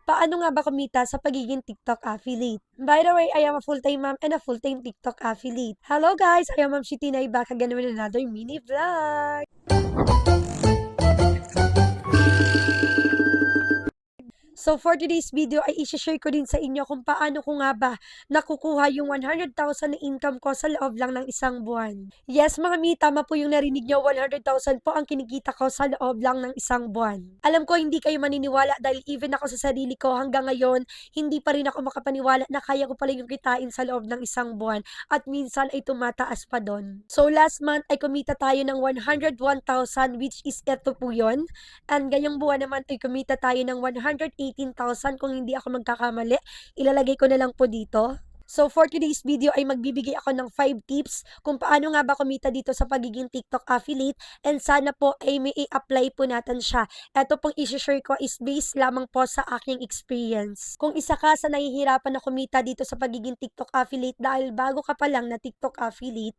Paano nga ba kumita sa pagiging TikTok affiliate? By the way, I am a full-time mom and a full-time TikTok affiliate. Hello guys, I am Ma'am Shitinay back again with another mini vlog. So for today's video ay i-share ko din sa inyo kung paano ko nga ba nakukuha yung 100,000 na income ko sa loob lang ng isang buwan. Yes mga mi, tama po yung narinig nyo, 100,000 po ang kinikita ko sa loob lang ng isang buwan. Alam ko hindi kayo maniniwala dahil even ako sa sarili ko hanggang ngayon, hindi pa rin ako makapaniwala na kaya ko pala yung kitain sa loob ng isang buwan at minsan ay tumataas pa doon. So last month ay kumita tayo ng 101,000 which is ito po yun. And ngayong buwan naman ay kumita tayo ng 118,000 kung hindi ako magkakamali. Ilalagay ko na lang po dito. So for today's video ay magbibigay ako ng 5 tips kung paano nga ba kumita dito sa pagiging TikTok affiliate and sana po ay may i-apply po natin siya. Ito pong i-share ko is based lamang po sa aking experience. Kung isa ka sa nahihirapan na kumita dito sa pagiging TikTok affiliate dahil bago ka pa lang na TikTok affiliate,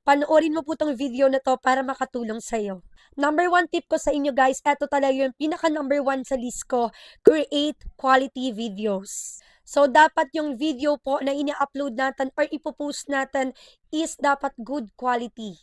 panoorin mo po tong video na to para makatulong sa'yo. Number 1 tip ko sa inyo guys, eto talaga yung pinaka number 1 sa list ko, create quality videos. So, dapat yung video po na ini-upload natin or ipopost natin is dapat good quality.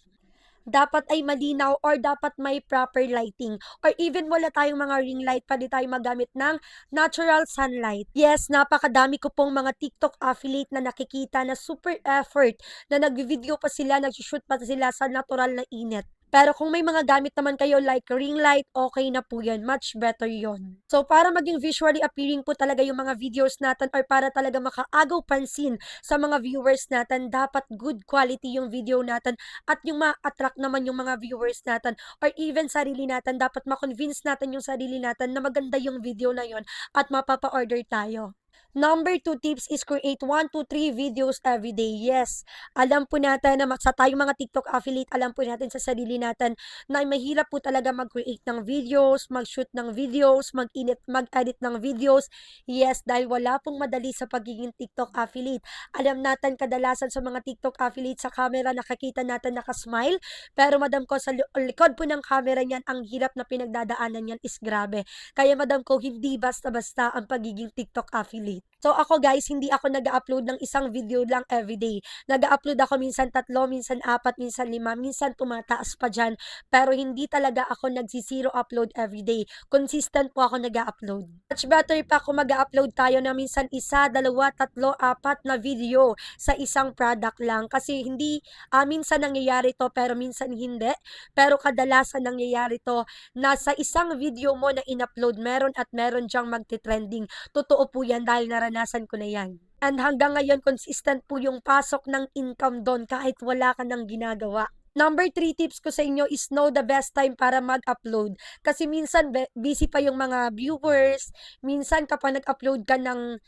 Dapat ay malinaw or dapat may proper lighting. Or even wala tayong mga ring light, pwede tayong magamit ng natural sunlight. Yes, napakadami ko pong mga TikTok affiliate na nakikita na super effort, na nag-video pa sila, nag-shoot pa sila sa natural na init. Pero kung may mga gamit naman kayo like ring light, okay na po yan. Much better yon. So, para maging visually appealing po talaga yung mga videos natin or para talaga makaagaw pansin sa mga viewers natin, dapat good quality yung video natin at yung ma-attract naman yung mga viewers natin or even sarili natin, dapat ma-convince natin yung sarili natin na maganda yung video na yon at mapapa-order tayo. Number 2 tips is create 1 to 3 videos every day. Yes, alam po natin na sa tayong mga TikTok affiliate, alam po natin sa sarili natin na mahirap po talaga mag-create ng videos, mag-shoot ng videos, mag-edit ng videos. Yes, dahil wala pong madali sa pagiging TikTok affiliate. Alam natin kadalasan sa mga TikTok affiliate sa camera nakakita natin nakasmile, pero madam ko sa likod po ng camera niyan, ang hirap na pinagdadaanan niyan is grabe. Kaya madam ko, hindi basta-basta ang pagiging TikTok affiliate. So ako guys, hindi ako nag-upload ng isang video lang everyday. Nag-upload ako minsan 3, minsan 4, minsan 5, minsan tumataas pa dyan. Pero hindi talaga ako nagsisiro upload everyday. Consistent po ako nag-upload. Much better pa kung mag-upload tayo na minsan 1, 2, 3, 4 na video sa isang product lang. Kasi hindi, minsan nangyayari to pero minsan hindi. Pero kadalasan nangyayari to na sa isang video mo na in-upload, meron at meron dyang magte-trending. Totoo po yan dahil naranasan ko na yan. And hanggang ngayon, consistent po yung pasok ng income doon kahit wala ka nang ginagawa. Number 3 tips ko sa inyo is know the best time para mag-upload. Kasi minsan busy pa yung mga viewers. Minsan kapag nag-upload ka ng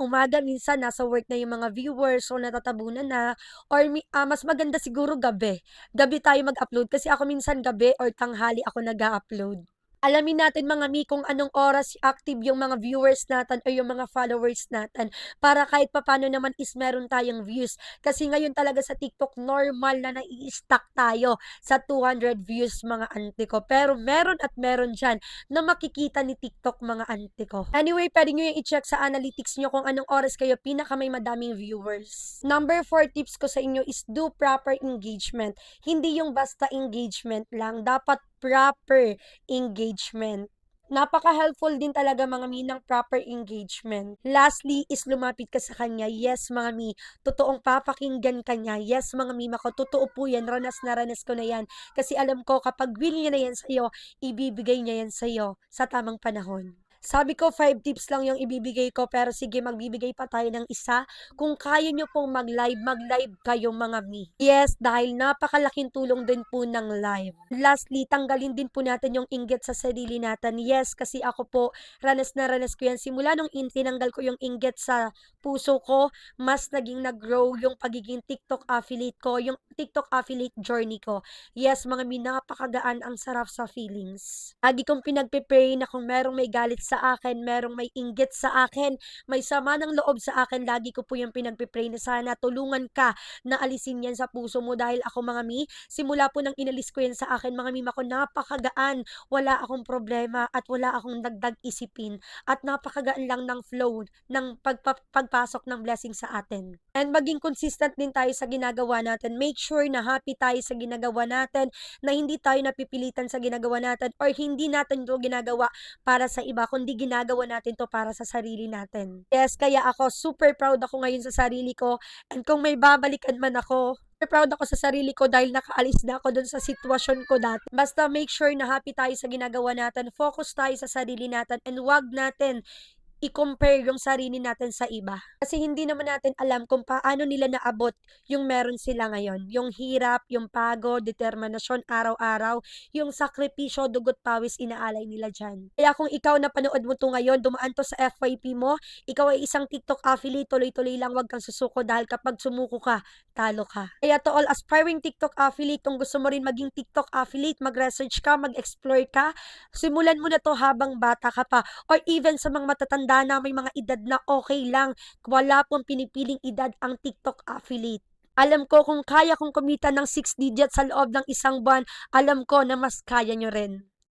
umaga, minsan nasa work na yung mga viewers so natatabunan na. Or mas maganda siguro gabi. Gabi tayo mag-upload kasi ako minsan gabi or tanghali ako nag-upload. Alamin natin mga mi kung anong oras active yung mga viewers natin o yung mga followers natin para kahit papano naman is meron tayong views. Kasi ngayon talaga sa TikTok normal na nai-stack tayo sa 200 views mga ante ko. Pero meron at meron dyan na makikita ni TikTok mga ante ko. Anyway, pwede nyo yung i-check sa analytics nyo kung anong oras kayo pinaka may madaming viewers. Number 4 tips ko sa inyo is do proper engagement. Hindi yung basta engagement lang. Dapat proper engagement. Napaka-helpful din talaga mga mi ng proper engagement. Lastly is lumapit ka sa kanya. Yes mga mi, totoong papakinggan ka niya. Yes mga mi, mako, totoo po yan. Ranas na ranas ko na yan. Kasi alam ko kapag will niya na yan sa'yo, ibibigay niya yan sa'yo sa tamang panahon. Sabi ko 5 tips lang yung ibibigay ko pero sige magbibigay pa tayo ng isa. Kung kaya nyo pong mag-live kayo mga mi. Yes, dahil napakalaking tulong din po ng live. Lastly, tanggalin din po natin yung inggit sa sarili natin. Yes, kasi ako po, ranas na ranas ko yan. Simula nung tinanggal ko yung inggit sa puso ko, mas naging nag-grow yung pagiging TikTok affiliate ko, yung TikTok affiliate journey ko. Yes, mga mi, napakagaan, ang sarap sa feelings. Lagi kong pinagpe-pray na kung merong may galit sa sa akin, merong may inggit sa akin, may sama ng loob sa akin, lagi ko po yung pinagpipray na sana tulungan ka na alisin yan sa puso mo dahil ako mga mi, simula po nang inalis ko yan sa akin mga mi, ako napakagaan, wala akong problema at wala akong dagdag isipin at napakagaan lang ng flow ng pagpasok ng blessing sa atin. And maging consistent din tayo sa ginagawa natin. Make sure na happy tayo sa ginagawa natin, na hindi tayo napipilitan sa ginagawa natin or hindi natin 'to ginagawa para sa iba, kundi ginagawa natin 'to para sa sarili natin. Yes, kaya ako super proud ako ngayon sa sarili ko, and kung may babalikan man ako, super proud ako sa sarili ko dahil nakaalis na ako dun sa sitwasyon ko dati. Basta make sure na happy tayo sa ginagawa natin, focus tayo sa sarili natin, and 'wag natin i-compare yung sarili natin sa iba. Kasi hindi naman natin alam kung paano nila naabot yung meron sila ngayon. Yung hirap, yung pagod, determinasyon araw-araw, yung sakripisyo, dugot pawis inaalay nila dyan. Kaya kung ikaw na panood mo to ngayon, dumaan to sa FYP mo, ikaw ay isang TikTok affiliate, tuloy-tuloy lang, wag kang susuko dahil kapag sumuko ka, talo ka. Kaya to all aspiring TikTok affiliate, kung gusto mo rin maging TikTok affiliate, mag-research ka, mag-explore ka, simulan mo na to habang bata ka pa, or even sa mga matatanda na may mga edad na okay lang. Wala pong pinipiling edad ang TikTok affiliate. Alam ko kung kaya kong kumita ng 6 digits sa loob ng isang buwan, alam ko na mas kaya nyo rin.